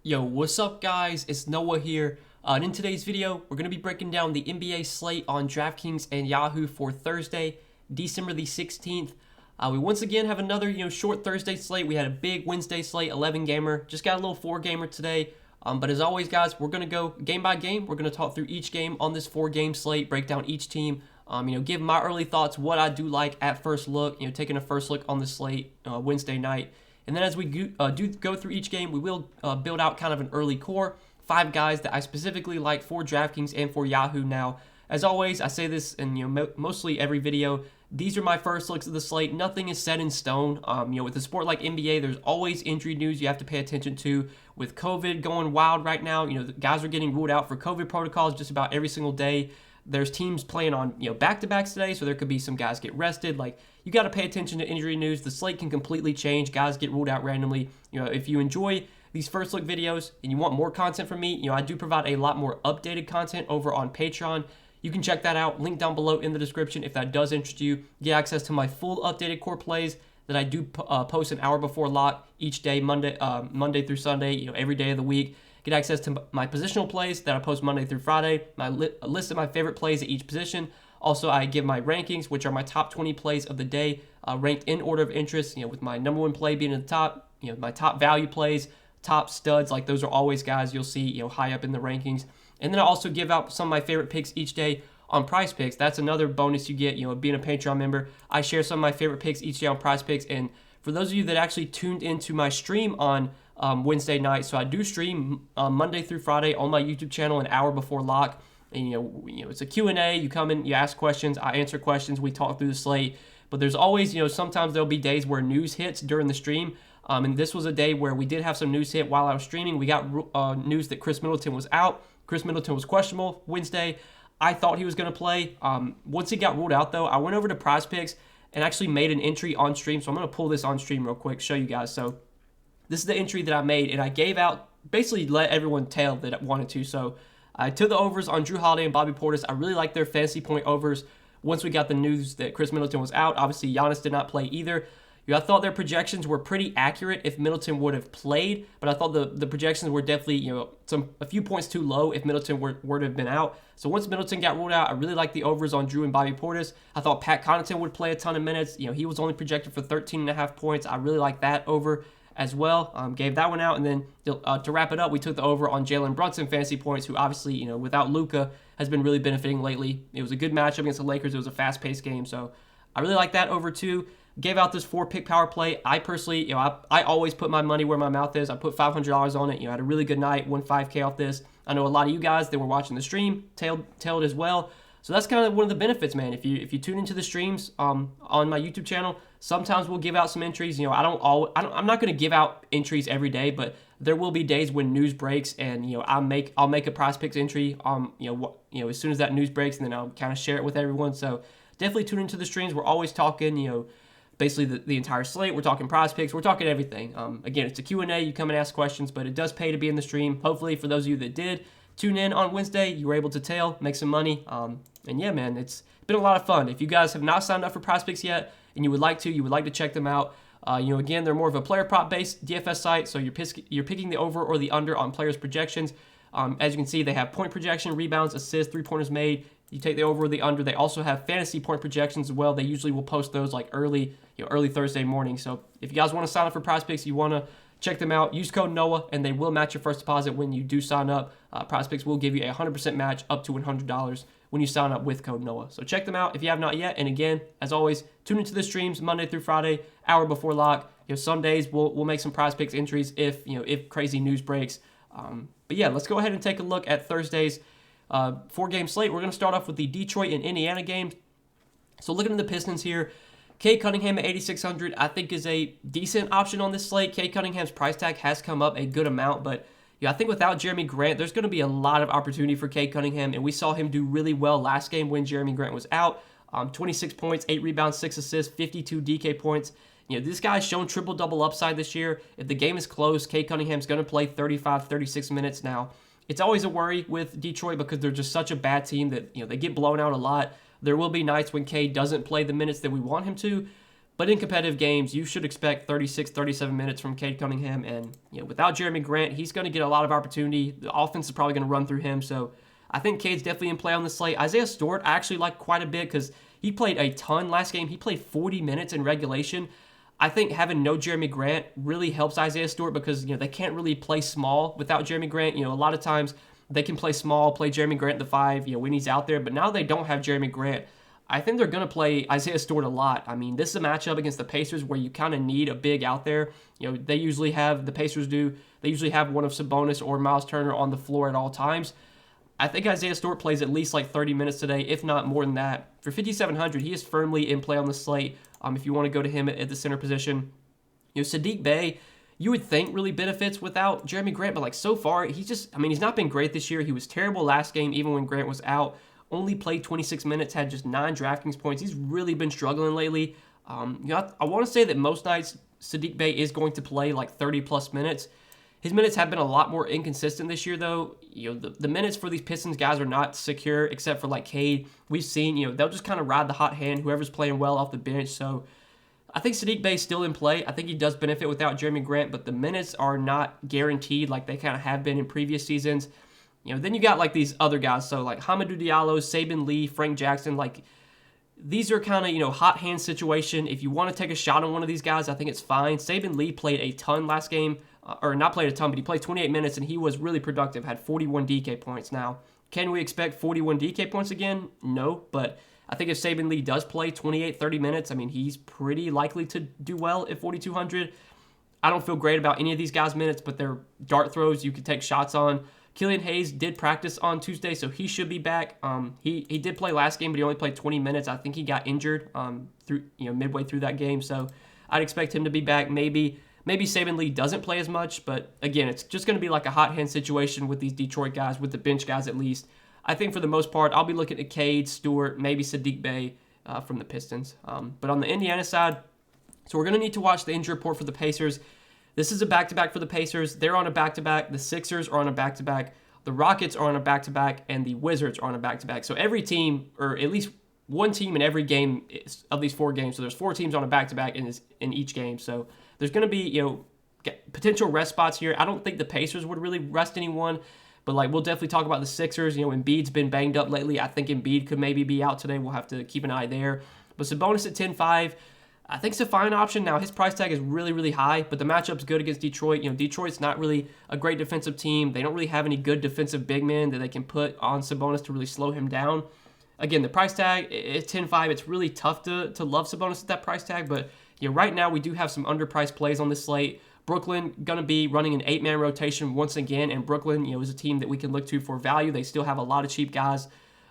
Yo, what's up guys? It's Noah here. And in today's video, we're going to be breaking down the NBA slate on Draftkings and Yahoo for Thursday, December the 16th. We once again have another, short Thursday slate. We had a big Wednesday slate, 11 gamer. Just got a little 4 gamer today. But as always, guys, we're going to go game by game. We're going to talk through each game on this 4-game slate, break down each team, give my early thoughts, what I do like at first look, taking a first look on the slate Wednesday night. And then as we do go through each game, we will build out kind of an early core, 5 guys that I specifically like for DraftKings and for Yahoo. Now, as always, I say this in mostly every video. These are my first looks at the slate. Nothing is set in stone. With a sport like NBA, there's always injury news you have to pay attention to. With COVID going wild right now, the guys are getting ruled out for COVID protocols just about every single day. There's teams playing on back-to-backs today, so there could be some guys get rested. Like, you got to pay attention to injury news. The slate can completely change. Guys get ruled out randomly. If you enjoy these first look videos and you want more content from me, I do provide a lot more updated content over on Patreon. You can check that out. Link down below in the description if that does interest you. Get access to my full updated core plays that I do post an hour before lock each day, Monday through Sunday. Every day of the week. Get access to my positional plays that I post Monday through Friday, a list of my favorite plays at each position. Also, I give my rankings, which are my top 20 plays of the day, ranked in order of interest, with my number 1 play being at the top, my top value plays, top studs, like those are always guys you'll see, high up in the rankings. And then I also give out some of my favorite picks each day on Prize Picks. That's another bonus you get, being a Patreon member. I share some of my favorite picks each day on Prize Picks. And for those of you that actually tuned into my stream on Wednesday night, so I do stream Monday through Friday on my YouTube channel an hour before lock. And it's a Q&A. You come in, you ask questions, I answer questions, we talk through the slate. But there's always, sometimes there'll be days where news hits during the stream. And this was a day where we did have some news hit while I was streaming. We got news that Chris Middleton was out. Chris Middleton was questionable Wednesday. I thought he was going to play. Once he got ruled out, though, I went over to Prize Picks and actually made an entry on stream. So I'm going to pull this on stream real quick, show you guys. So this is the entry that I made, and I gave out, basically let everyone tell that I wanted to. So I took the overs on Drew Holiday and Bobby Portis. I really like their fantasy point overs. Once we got the news that Chris Middleton was out, obviously Giannis did not play either. I thought their projections were pretty accurate if Middleton would have played, but I thought the projections were definitely a few points too low if Middleton were to have been out. So once Middleton got ruled out, I really liked the overs on Drew and Bobby Portis. I thought Pat Connaughton would play a ton of minutes. He was only projected for 13.5 points. I really like that over as well. Gave that one out, and then to wrap it up, we took the over on Jalen Brunson fantasy points, who obviously without Luka has been really benefiting lately. It was a good matchup against the Lakers. It was a fast-paced game, so I really like that over too. Gave out this 4-pick power play. I personally, I always put my money where my mouth is. I put $500 on it. I had a really good night, won 5K off this. I know a lot of you guys that were watching the stream tailed as well. So that's kind of one of the benefits, man. If you tune into the streams on my YouTube channel, sometimes we'll give out some entries. I'm not going to give out entries every day, but there will be days when news breaks, and I'll make a Prize Picks entry. As soon as that news breaks, and then I'll kind of share it with everyone. So definitely tune into the streams. We're always talking, basically the entire slate. We're talking Prize Picks. We're talking everything. Again, it's a Q&A. You come and ask questions, but it does pay to be in the stream. Hopefully, for those of you that did tune in on Wednesday, you were able to tail, make some money. And yeah, man, it's been a lot of fun. If you guys have not signed up for Prize Picks yet, and you would like to check them out. Again, they're more of a player prop-based DFS site, so you're picking the over or the under on players' projections. As you can see, they have point projection, rebounds, assists, 3-pointers made. You take the over or the under. They also have fantasy point projections as well. They usually will post those like early Thursday morning. So if you guys want to sign up for Prize Picks, you want to check them out, use code NOAH, and they will match your first deposit when you do sign up. Prize Picks will give you a 100% match up to $100 when you sign up with code NOAH. So check them out if you have not yet. And again, as always, tune into the streams Monday through Friday, hour before lock. Some days we'll make some Prize Picks entries if crazy news breaks. But yeah, let's go ahead and take a look at Thursday's 4-game slate. We're going to start off with the Detroit and Indiana game. So looking at the Pistons here, Cade Cunningham at 8,600 I think is a decent option on this slate. Cade Cunningham's price tag has come up a good amount, but I think without Jeremy Grant, there's going to be a lot of opportunity for Cade Cunningham, and we saw him do really well last game when Jeremy Grant was out. 26 points, 8 rebounds, 6 assists, 52 DK points. This guy's shown triple-double upside this year. If the game is close, Cade Cunningham's going to play 35, 36 minutes now. It's always a worry with Detroit because they're just such a bad team that they get blown out a lot. There will be nights when Cade doesn't play the minutes that we want him to, But in competitive games, you should expect 36, 37 minutes from Cade Cunningham. And without Jeremy Grant, he's going to get a lot of opportunity. The offense is probably going to run through him. So I think Cade's definitely in play on the slate. Isaiah Stewart, I actually like quite a bit because he played a ton last game. He played 40 minutes in regulation. I think having no Jeremy Grant really helps Isaiah Stewart because they can't really play small without Jeremy Grant. A lot of times they can play small, play Jeremy Grant the 5, when he's out there. But now they don't have Jeremy Grant. I think they're going to play Isaiah Stewart a lot. I mean, this is a matchup against the Pacers where you kind of need a big out there. They usually have, the Pacers do, they usually have one of Sabonis or Miles Turner on the floor at all times. I think Isaiah Stewart plays at least like 30 minutes today, if not more than that. For 5,700, he is firmly in play on the slate. If you want to go to him at the center position. Saddiq Bey, you would think really benefits without Jeremy Grant, but like so far, he's not been great this year. He was terrible last game, even when Grant was out. Only played 26 minutes, had just 9 Draftkings points. He's really been struggling lately. I want to say that most nights Saddiq Bey is going to play like 30-plus minutes. His minutes have been a lot more inconsistent this year, though. The minutes for these Pistons guys are not secure, except for like Cade. We've seen, they'll just kind of ride the hot hand, whoever's playing well off the bench. So I think Saddiq Bey is still in play. I think he does benefit without Jeremy Grant, but the minutes are not guaranteed like they kind of have been in previous seasons. Then you got like these other guys. So like Hamidou Diallo, Saben Lee, Frank Jackson, like these are kind of, hot hand situation. If you want to take a shot on one of these guys, I think it's fine. Saben Lee played a ton last game, or not played a ton, but he played 28 minutes and he was really productive, had 41 DK points. Now, can we expect 41 DK points again? No, but I think if Saben Lee does play 28, 30 minutes, he's pretty likely to do well at 4,200. I don't feel great about any of these guys' minutes, but they're dart throws you could take shots on. Killian Hayes did practice on Tuesday, so he should be back. He did play last game, but he only played 20 minutes. I think he got injured through midway through that game, so I'd expect him to be back. Maybe Saben Lee doesn't play as much, but again, it's just going to be like a hot hand situation with these Detroit guys, with the bench guys at least. I think for the most part, I'll be looking at Cade, Stewart, maybe Saddiq Bey from the Pistons. But on the Indiana side, so we're going to need to watch the injury report for the Pacers. This is a back-to-back for the Pacers. They're on a back-to-back. The Sixers are on a back-to-back. The Rockets are on a back-to-back. And the Wizards are on a back-to-back. So every team, or at least one team in every game of these 4 games. So there's 4 teams on a back-to-back in each game. So there's going to be, potential rest spots here. I don't think the Pacers would really rest anyone. But, we'll definitely talk about the Sixers. Embiid's been banged up lately. I think Embiid could maybe be out today. We'll have to keep an eye there. But Sabonis at 10-5. I think it's a fine option. Now, his price tag is really, really high, but the matchup's good against Detroit. Detroit's not really a great defensive team. They don't really have any good defensive big men that they can put on Sabonis to really slow him down. Again, the price tag is 10-5. It's really tough to love Sabonis at that price tag, but right now we do have some underpriced plays on this slate. Brooklyn going to be running an 8-man rotation once again, and Brooklyn, is a team that we can look to for value. They still have a lot of cheap guys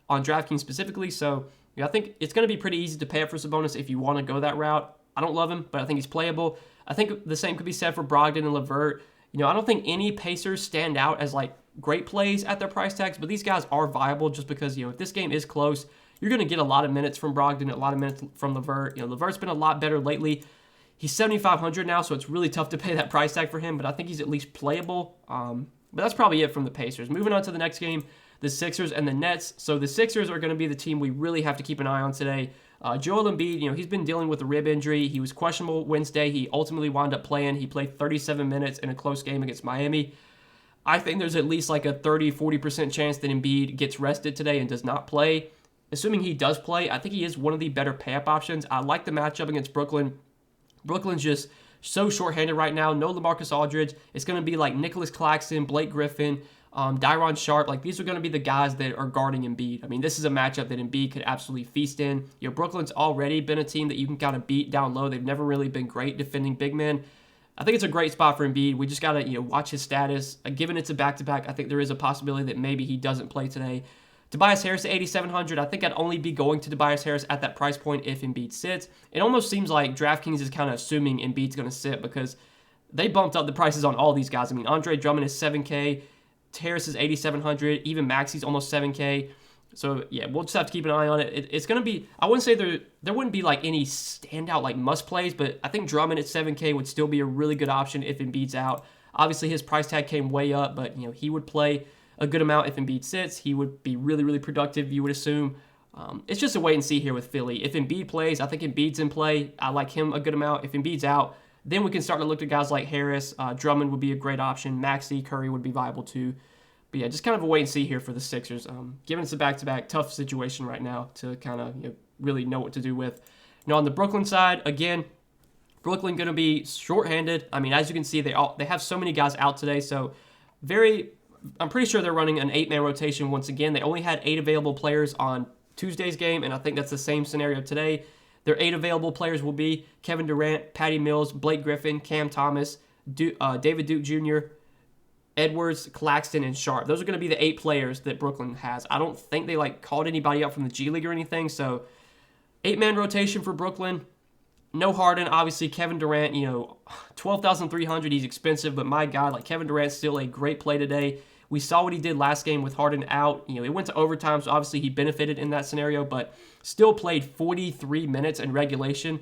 on DraftKings specifically, so I think it's going to be pretty easy to pay up for Sabonis if you want to go that route. I don't love him, but I think he's playable. I think the same could be said for Brogdon and LeVert. I don't think any Pacers stand out as great plays at their price tags, but these guys are viable just because, if this game is close, you're going to get a lot of minutes from Brogdon, a lot of minutes from LeVert. LeVert's been a lot better lately. He's 7,500 now, so it's really tough to pay that price tag for him, but I think he's at least playable. But that's probably it from the Pacers. Moving on to the next game, the Sixers and the Nets. So the Sixers are going to be the team we really have to keep an eye on today. Joel Embiid, he's been dealing with a rib injury. He was questionable Wednesday. He ultimately wound up playing. He played 37 minutes in a close game against Miami. I think there's at least a 30-40% chance that Embiid gets rested today and does not play. Assuming he does play, I think he is one of the better pay-up options. I like the matchup against Brooklyn. Brooklyn's just so shorthanded right now. No LaMarcus Aldridge. It's going to be Nicholas Claxton, Blake Griffin, Dairon Sharp. These are going to be the guys that are guarding Embiid. This is a matchup that Embiid could absolutely feast in. Brooklyn's already been a team that you can kind of beat down low. They've never really been great defending big men. I think it's a great spot for Embiid. We just got to watch his status. Given it's a back-to-back, I think there is a possibility that maybe he doesn't play today. Tobias Harris at 8,700. I think I'd only be going to Tobias Harris at that price point if Embiid sits. It almost seems like DraftKings is kind of assuming Embiid's going to sit because they bumped up the prices on all these guys. Andre Drummond is 7K. Harris is 8,700. Even Maxi's almost 7K. So, yeah, we'll just have to keep an eye on it. It's going to be, I wouldn't say there wouldn't be any standout must plays, but I think Drummond at 7K would still be a really good option if Embiid's out. Obviously, his price tag came way up, but, he would play a good amount if Embiid sits. He would be really, really productive, you would assume. It's just a wait and see here with Philly. If Embiid plays, I think Embiid's in play. I like him a good amount. If Embiid's out, then we can start to look at guys like Harris. Drummond would be a great option. Maxey, Curry would be viable too. But yeah, just kind of a wait and see here for the Sixers. Given it's a back-to-back, tough situation right now to kind of really know what to do with. On the Brooklyn side, again, Brooklyn going to be shorthanded. I mean, as you can see, they have so many guys out today. So I'm pretty sure they're running an 8-man rotation once again. They only had 8 available players on Tuesday's game, and I think that's the same scenario today. Their 8 available players will be Kevin Durant, Patty Mills, Blake Griffin, Cam Thomas, David Duke Jr., Edwards, Claxton, and Sharp. Those are going to be the 8 players that Brooklyn has. I don't think they called anybody up from the G League or anything, so 8-man rotation for Brooklyn. No Harden, obviously. Kevin Durant, 12,300. He's expensive, but my God, Kevin Durant's still a great play today. We saw what he did last game with Harden out. It went to overtime, so obviously he benefited in that scenario, but still played 43 minutes in regulation.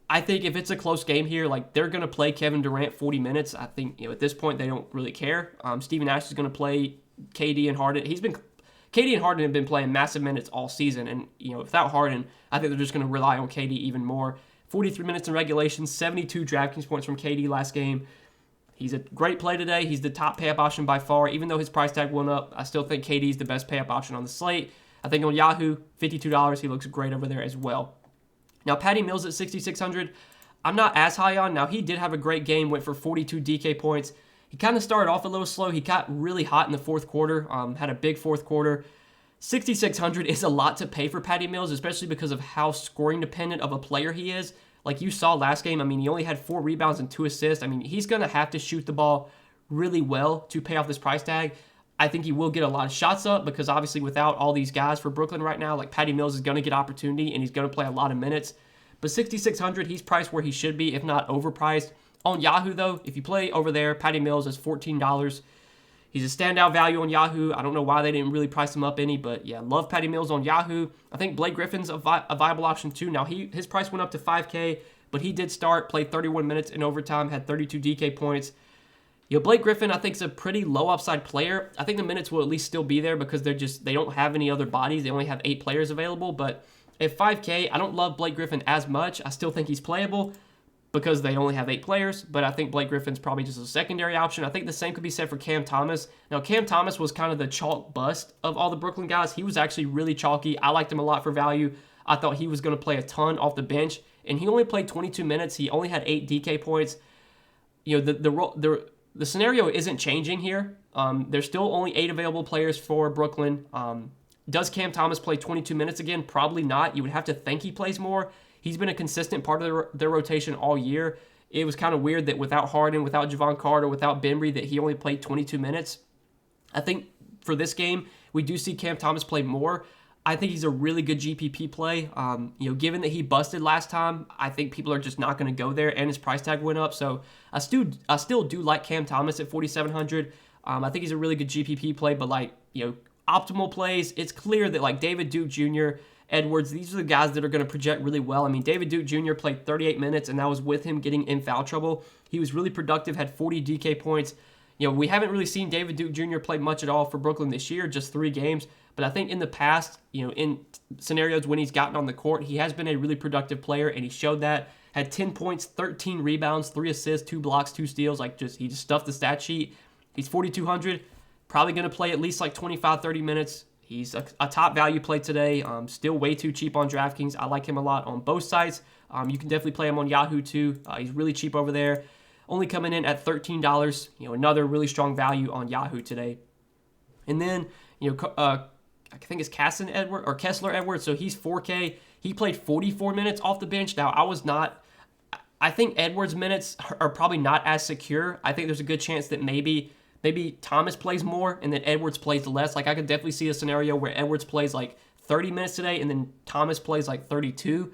I think if it's a close game here, they're going to play Kevin Durant 40 minutes. I think, at this point, they don't really care. Steve Nash is going to play KD and Harden. KD and Harden have been playing massive minutes all season, and, without Harden, I think they're just going to rely on KD even more. 43 minutes in regulation, 72 DraftKings points from KD last game. He's a great play today. He's the top pay-up option by far. Even though his price tag went up, I still think KD's the best pay-up option on the slate. I think on Yahoo, $52, he looks great over there as well. Now, Patty Mills at $6,600, I'm not as high on. Now, he did have a great game, went for 42 DK points. He kind of started off a little slow. He got really hot in the fourth quarter, had a big fourth quarter. $6,600 is a lot to pay for Patty Mills, especially because of how scoring dependent of a player he is. Like you saw last game, he only had 4 rebounds and 2 assists. He's going to have to shoot the ball really well to pay off this price tag. I think he will get a lot of shots up because obviously without all these guys for Brooklyn right now, Patty Mills is going to get opportunity and he's going to play a lot of minutes. But $6,600, he's priced where he should be, if not overpriced. On Yahoo, though, if you play over there, Patty Mills is $14. He's a standout value on Yahoo. I don't know why they didn't really price him up any, but yeah, love Patty Mills on Yahoo. I think Blake Griffin's a viable option too. Now, his price went up to $5K, but he did played 31 minutes in overtime, had 32 DK points. Blake Griffin, I think, is a pretty low upside player. I think the minutes will at least still be there because they don't have any other bodies. They only have 8 players available, but at $5K, I don't love Blake Griffin as much. I still think he's playable because they only have 8 players, but I think Blake Griffin's probably just a secondary option. I think the same could be said for Cam Thomas. Now, Cam Thomas was kind of the chalk bust of all the Brooklyn guys. He was actually really chalky. I liked him a lot for value. I thought he was going to play a ton off the bench, and he only played 22 minutes. He only had 8 DK points. The scenario isn't changing here. There's still only 8 available players for Brooklyn. Does Cam Thomas play 22 minutes again? Probably not. You would have to think he plays more. He's been a consistent part of their rotation all year. It was kind of weird that without Harden, without Javon Carter, without Bembry, that he only played 22 minutes. I think for this game, we do see Cam Thomas play more. I think he's a really good GPP play. Given that he busted last time, I think people are just not going to go there, and his price tag went up. So I still do like Cam Thomas at $4,700. I think he's a really good GPP play, but optimal plays, it's clear that David Duke Jr., Edwards, these are the guys that are going to project really well. David Duke Jr. played 38 minutes, and that was with him getting in foul trouble. He was really productive, had 40 DK points. We haven't really seen David Duke Jr. play much at all for Brooklyn this year, just 3 games. But I think in the past, in scenarios when he's gotten on the court, he has been a really productive player, and he showed that. Had 10 points, 13 rebounds, 3 assists, 2 blocks, 2 steals. He just stuffed the stat sheet. He's $4,200, probably going to play at least 25, 30 minutes. He's a top value play today. Still way too cheap on DraftKings. I like him a lot on both sites. You can definitely play him on Yahoo too. He's really cheap over there. Only coming in at $13. Another really strong value on Yahoo today. And then, I think it's Kessler Edwards. So he's 4K. He played 44 minutes off the bench. Now, I think Edwards' minutes are probably not as secure. I think there's a good chance that maybe Thomas plays more and then Edwards plays less. I could definitely see a scenario where Edwards plays 30 minutes today and then Thomas plays 32.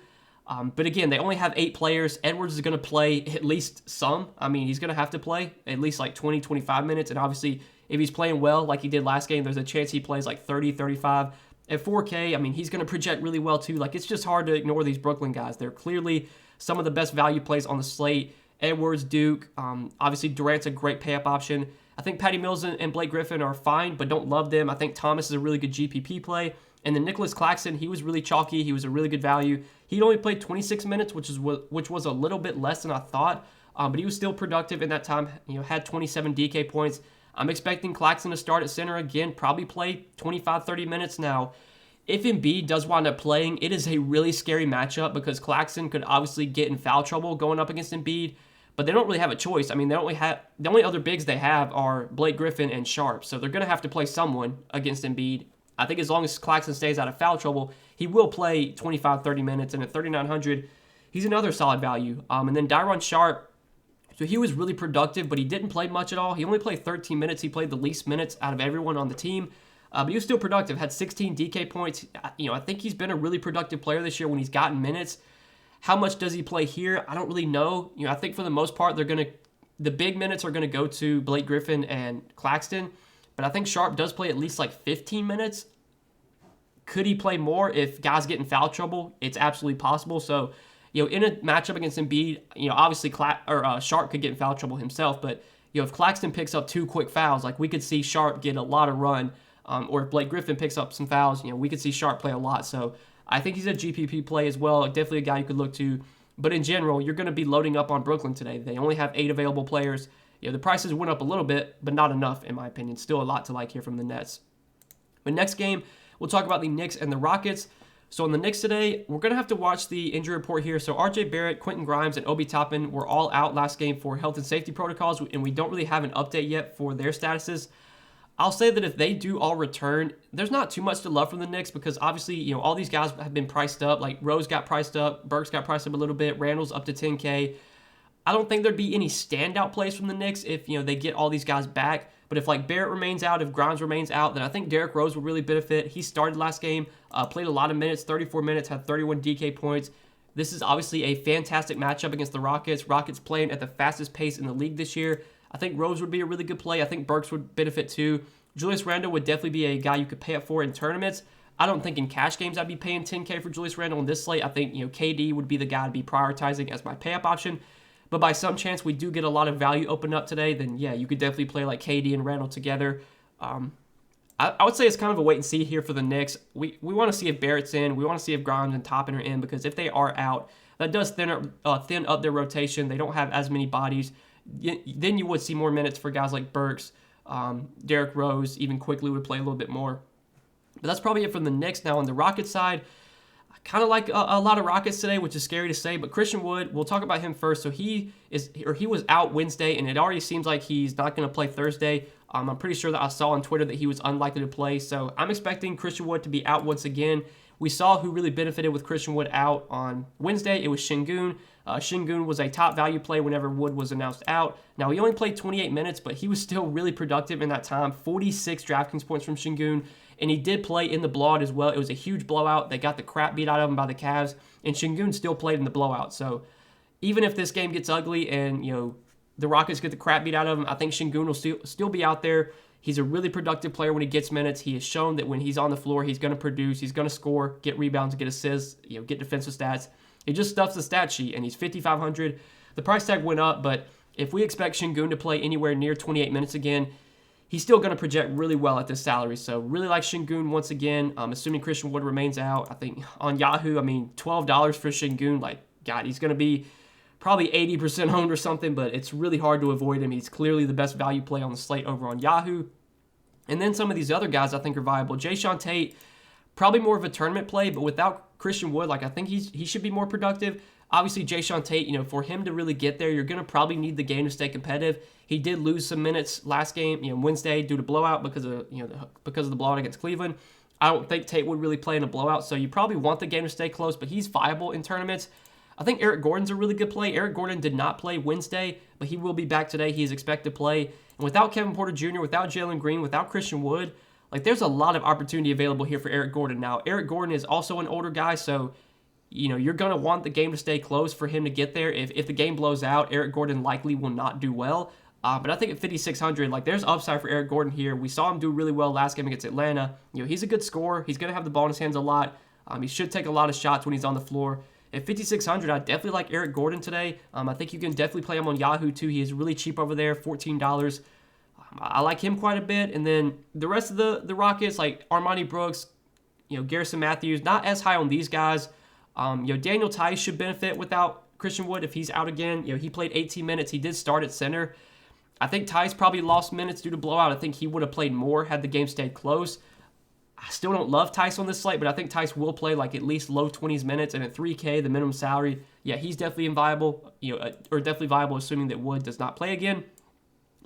But again, they only have 8 players. Edwards is going to play at least some. He's going to have to play at least 20, 25 minutes. And obviously, if he's playing well like he did last game, there's a chance he plays 30, 35. At 4K, he's going to project really well too. It's just hard to ignore these Brooklyn guys. They're clearly some of the best value plays on the slate. Edwards, Duke, obviously Durant's a great pay-up option. I think Patty Mills and Blake Griffin are fine, but don't love them. I think Thomas is a really good GPP play. And then Nicholas Claxton, he was really chalky. He was a really good value. He only played 26 minutes, which was a little bit less than I thought. But he was still productive in that time. Had 27 DK points. I'm expecting Claxton to start at center again, probably play 25, 30 minutes now. If Embiid does wind up playing, it is a really scary matchup because Claxton could obviously get in foul trouble going up against Embiid, but they don't really have a choice. I mean, the only other bigs they have are Blake Griffin and Sharp, so they're going to have to play someone against Embiid. I think as long as Claxton stays out of foul trouble, he will play 25, 30 minutes, and at 3,900, he's another solid value. And then Dairon Sharp, so he was really productive, but he didn't play much at all. He only played 13 minutes. He played the least minutes out of everyone on the team. But he was still productive, had 16 DK points. I think he's been a really productive player this year when he's gotten minutes. How much does he play here? I don't really know. I think for the most part, the big minutes are going to go to Blake Griffin and Claxton. But I think Sharp does play at least like 15 minutes. Could he play more if guys get in foul trouble? It's absolutely possible. So, in a matchup against Embiid, obviously Sharp could get in foul trouble himself. But, if Claxton picks up 2 quick fouls, like we could see Sharp get a lot of run. Or if Blake Griffin picks up some fouls, we could see Sharp play a lot. So I think he's a GPP play as well. Definitely a guy you could look to. But in general, you're going to be loading up on Brooklyn today. They only have 8 available players. The prices went up a little bit, but not enough, in my opinion. Still a lot to like here from the Nets. But next game, we'll talk about the Knicks and the Rockets. So on the Knicks today, we're going to have to watch the injury report here. So RJ Barrett, Quentin Grimes, and Obi Toppin were all out last game for health and safety protocols, and we don't really have an update yet for their statuses. I'll say that if they do all return, there's not too much to love from the Knicks because obviously, all these guys have been priced up. Like Rose got priced up, Burks got priced up a little bit, Randall's up to 10K. I don't think there'd be any standout plays from the Knicks if, they get all these guys back. But if like Barrett remains out, if Grimes remains out, then I think Derrick Rose will really benefit. He started last game, played a lot of minutes, 34 minutes, had 31 DK points. This is obviously a fantastic matchup against the Rockets. Rockets playing at the fastest pace in the league this year. I think Rose would be a really good play. I think Burks would benefit too. Julius Randle would definitely be a guy you could pay up for in tournaments. I don't think in cash games I'd be paying 10K for Julius Randle in this slate. I think, KD would be the guy to be prioritizing as my pay-up option. But by some chance we do get a lot of value open up today, then yeah, you could definitely play like KD and Randle together. I would say it's kind of a wait and see here for the Knicks. We want to see if Barrett's in. We want to see if Grimes and Toppin are in because if they are out, that does thin up their rotation. They don't have as many bodies. Then you would see more minutes for guys like Burks. Derrick Rose even quickly would play a little bit more. But that's probably it from the Knicks. Now on the Rockets side, I kind of like a lot of Rockets today, which is scary to say, but Christian Wood, we'll talk about him first. So he was out Wednesday, and it already seems like he's not going to play Thursday. I'm pretty sure that I saw on Twitter that he was unlikely to play, so I'm expecting Christian Wood to be out once again. We saw who really benefited with Christian Wood out on Wednesday. It was Şengün. Şengün was a top value play whenever Wood was announced out. Now, he only played 28 minutes, but he was still really productive in that time. 46 DraftKings points from Şengün, and he did play in the blowout as well. It was a huge blowout. They got the crap beat out of him by the Cavs, and Şengün still played in the blowout. So even if this game gets ugly and, the Rockets get the crap beat out of him, I think Şengün will still be out there. He's a really productive player when he gets minutes. He has shown that when he's on the floor, he's going to produce, he's going to score, get rebounds, get assists, get defensive stats. It just stuffs the stat sheet, and he's 5,500. The price tag went up, but if we expect Şengün to play anywhere near 28 minutes again, he's still going to project really well at this salary. So really like Şengün once again, assuming Christian Wood remains out. I think on Yahoo, $12 for Şengün. God, he's going to be probably 80% owned or something, but it's really hard to avoid him. He's clearly the best value play on the slate over on Yahoo. And then some of these other guys I think are viable. Jae'Sean Tate, probably more of a tournament play, but without Christian Wood, I think he should be more productive. Obviously, Jae'Sean Tate, for him to really get there, you're going to probably need the game to stay competitive. He did lose some minutes last game, Wednesday, due to blowout because of the blowout against Cleveland. I don't think Tate would really play in a blowout, so you probably want the game to stay close, but he's viable in tournaments. I think Eric Gordon's a really good play. Eric Gordon did not play Wednesday, but he will be back today. He is expected to play. And without Kevin Porter Jr., without Jalen Green, without Christian Wood, there's a lot of opportunity available here for Eric Gordon. Now, Eric Gordon is also an older guy, so, you're going to want the game to stay close for him to get there. If the game blows out, Eric Gordon likely will not do well. But I think at 5,600, there's upside for Eric Gordon here. We saw him do really well last game against Atlanta. He's a good scorer. He's going to have the ball in his hands a lot. He should take a lot of shots when he's on the floor. At 5,600, I definitely like Eric Gordon today. I think you can definitely play him on Yahoo too. He is really cheap over there, $14. I like him quite a bit. And then the rest of the Rockets, like Armani Brooks, Garrison Matthews, not as high on these guys. Daniel Tice should benefit without Christian Wood if he's out again. He played 18 minutes. He did start at center. I think Tice probably lost minutes due to blowout. I think he would have played more had the game stayed close. I still don't love Tice on this slate, but I think Tice will play like at least low 20s minutes, and at 3K, the minimum salary, yeah, he's definitely viable, or definitely viable, assuming that Wood does not play again.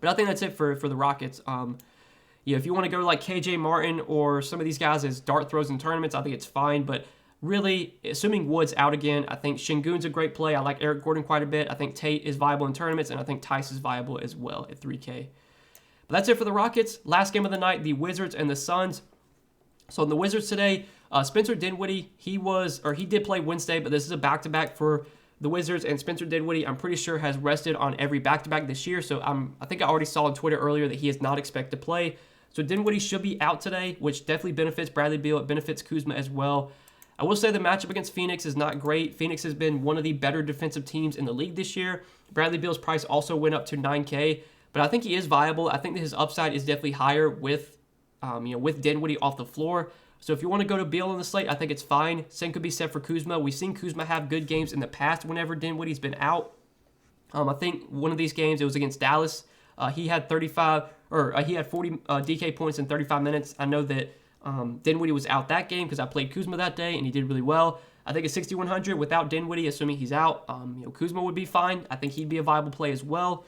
But I think that's it for the Rockets. If you want to go like KJ Martin or some of these guys as dart throws in tournaments, I think it's fine. But really, assuming Wood's out again, I think Şengün's a great play. I like Eric Gordon quite a bit. I think Tate is viable in tournaments, and I think Tice is viable as well at 3K. But that's it for the Rockets. Last game of the night, the Wizards and the Suns. So in the Wizards today, Spencer Dinwiddie, he did play Wednesday, but this is a back-to-back for the Wizards, and Spencer Dinwiddie, I'm pretty sure, has rested on every back-to-back this year. So I think I already saw on Twitter earlier that he is not expected to play. So Dinwiddie should be out today, which definitely benefits Bradley Beal. It benefits Kuzma as well. I will say the matchup against Phoenix is not great. Phoenix has been one of the better defensive teams in the league this year. Bradley Beal's price also went up to 9K, but I think he is viable. I think that his upside is definitely higher with Dinwiddie off the floor. So if you want to go to Beal on the slate, I think it's fine. Same could be said for Kuzma. We've seen Kuzma have good games in the past whenever Dinwiddie's been out. I think one of these games, it was against Dallas. He had 40 DK points in 35 minutes. I know that Dinwiddie was out that game because I played Kuzma that day, and he did really well. I think at 6,100 without Dinwiddie, assuming he's out, Kuzma would be fine. I think he'd be a viable play as well.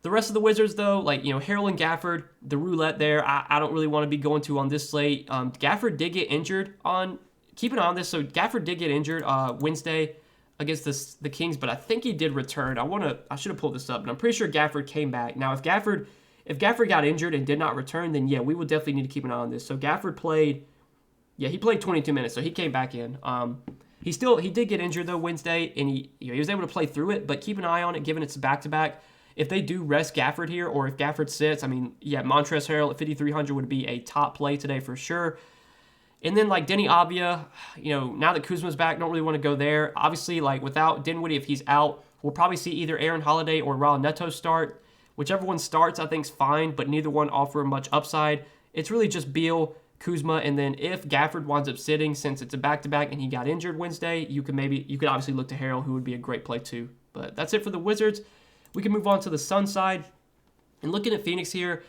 The rest of the Wizards, though, like, Harrell and Gafford, the roulette there, I don't really want to be going to on this slate. Gafford did get injured keep an eye on this. So Gafford did get injured Wednesday against the Kings, but I think he did return. I should have pulled this up, but I'm pretty sure Gafford came back. Now, if Gafford got injured and did not return, then yeah, we would definitely need to keep an eye on this. So Gafford played 22 minutes, so he came back in. He did get injured though Wednesday, and he was able to play through it, but keep an eye on it given it's back-to-back. If they do rest Gafford here, or if Gafford sits, Montrezl Harrell at 5,300 would be a top play today for sure. And then like Denny Avdia, now that Kuzma's back, don't really want to go there. Obviously, like without Dinwiddie, if he's out, we'll probably see either Aaron Holiday or Raul Neto start. Whichever one starts, I think is fine, but neither one offer much upside. It's really just Beal, Kuzma, and then if Gafford winds up sitting, since it's a back-to-back and he got injured Wednesday, you could obviously look to Harrell, who would be a great play too. But that's it for the Wizards. We can move on to the Sun side. And looking at Phoenix here,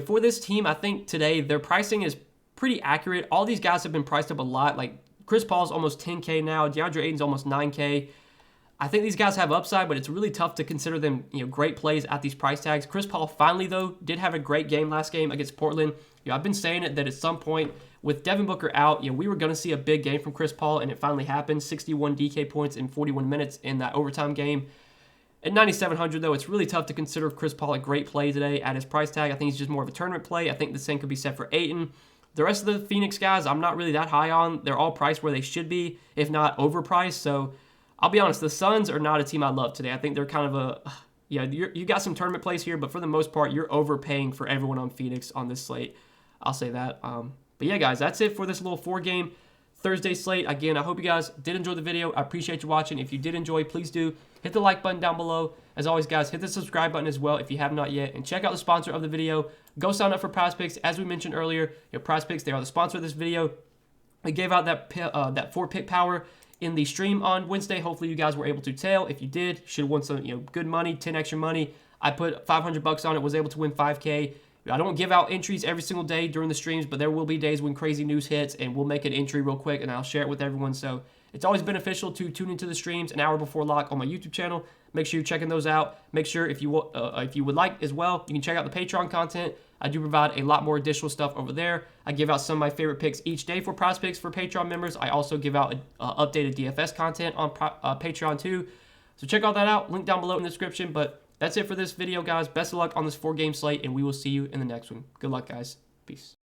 for this team, I think today their pricing is pretty accurate. All these guys have been priced up a lot. Like Chris Paul's almost 10K now. DeAndre Ayton's almost 9K. I think these guys have upside, but it's really tough to consider them, great plays at these price tags. Chris Paul finally, though, did have a great game last game against Portland. I've been saying it that at some point with Devin Booker out, we were going to see a big game from Chris Paul, and it finally happened. 61 DK points in 41 minutes in that overtime game. At 9,700, though, it's really tough to consider Chris Paul a great play today at his price tag. I think he's just more of a tournament play. I think the same could be said for Ayton. The rest of the Phoenix guys, I'm not really that high on. They're all priced where they should be, if not overpriced. So I'll be honest, the Suns are not a team I love today. I think they're kind of you got some tournament plays here, but for the most part, you're overpaying for everyone on Phoenix on this slate. I'll say that. But yeah, guys, that's it for this little 4-game Thursday slate. Again, I hope you guys did enjoy the video. I appreciate you watching. If you did enjoy, please do hit the like button down below. As always, guys, hit the subscribe button as well if you have not yet. And check out the sponsor of the video. Go sign up for PrizePicks. As we mentioned earlier, PrizePicks, they are the sponsor of this video. We gave out that 4-pick power in the stream on Wednesday. Hopefully you guys were able to tell. If you did, should have won some good money, 10 extra money. I put $500 on it, was able to win 5K. I don't give out entries every single day during the streams, but there will be days when crazy news hits, and we'll make an entry real quick, and I'll share it with everyone. So it's always beneficial to tune into the streams an hour before lock on my YouTube channel. Make sure you're checking those out. Make sure if you would like as well, you can check out the Patreon content. I do provide a lot more additional stuff over there. I give out some of my favorite picks each day for PrizePicks for Patreon members. I also give out updated DFS content on Patreon too. So check all that out. Link down below in the description. But that's it for this video, guys. Best of luck on this 4-game slate, and we will see you in the next one. Good luck, guys. Peace.